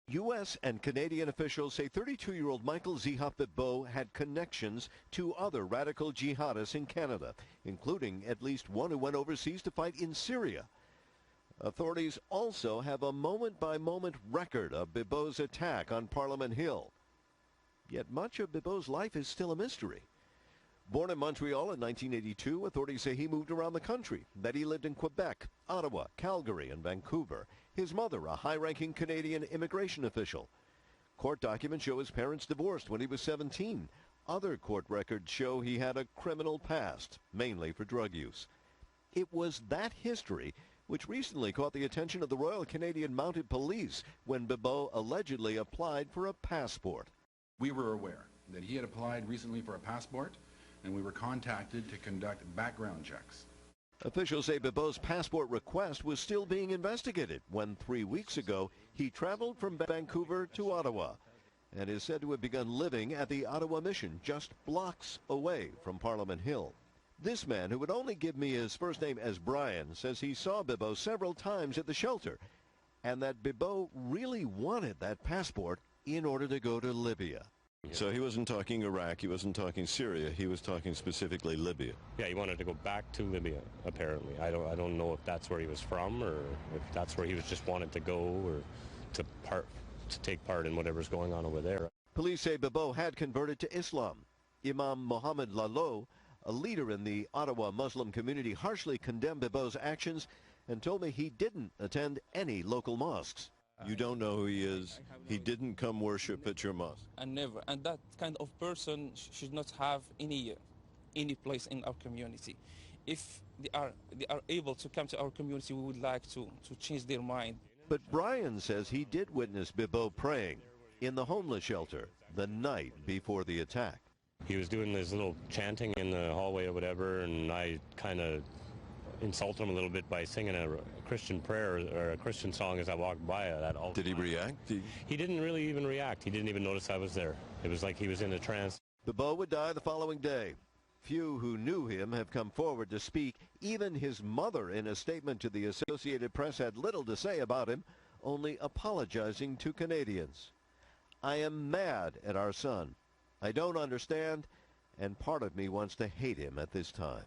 U.S. and Canadian officials say 32-year-old Michael Zihaf Bibeau had connections to other radical jihadists in Canada, including at least one who went overseas to fight in Syria. Authorities also have a moment-by-moment record of Bibeau's attack on Parliament Hill. Yet much of Bibeau's life is still a mystery. Born in Montreal in 1982, authorities say he moved around the country, that he lived in Quebec, Ottawa, Calgary, and Vancouver. His mother, a high-ranking Canadian immigration official. Court documents show his parents divorced when he was 17. Other court records show he had a criminal past, mainly for drug use. It was that history which recently caught the attention of the Royal Canadian Mounted Police when Bibeau allegedly applied for a passport. We were aware that he had applied recently for a passport, and we were contacted to conduct background checks. Officials say Bibeau's passport request was still being investigated when 3 weeks ago he traveled from Vancouver to Ottawa and is said to have begun living at the Ottawa Mission just blocks away from Parliament Hill. This man, who would only give me his first name as Brian, says he saw Bibeau several times at the shelter and that Bibeau really wanted that passport in order to go to Libya. So he wasn't talking Iraq, he wasn't talking Syria, he was talking specifically Libya. Yeah, he wanted to go back to Libya, apparently. I don't know if that's where he was from or if that's where he was just wanted to go or to take part in whatever's going on over there. Police say Bibeau had converted to Islam. Imam Mohammed Lalo, a leader in the Ottawa Muslim community, harshly condemned Bibeau's actions and told me he didn't attend any local mosques. You don't know who he is. He didn't come worship at your mosque. And never. And that kind of person should not have any place in our community. If they are able to come to our community, we would like to change their mind. But Brian says he did witness Bibeau praying in the homeless shelter the night before the attack. He was doing this little chanting in the hallway or whatever, and I kind of insulted him a little bit by singing a Christian prayer or a Christian song as I walked by that altar. Did he react? He didn't really even react. He didn't even notice I was there. It was like he was in a trance. Bibeau would die the following day. Few who knew him have come forward to speak. Even his mother, in a statement to the Associated Press, had little to say about him, only apologizing to Canadians. I am mad at our son. I don't understand, and part of me wants to hate him at this time.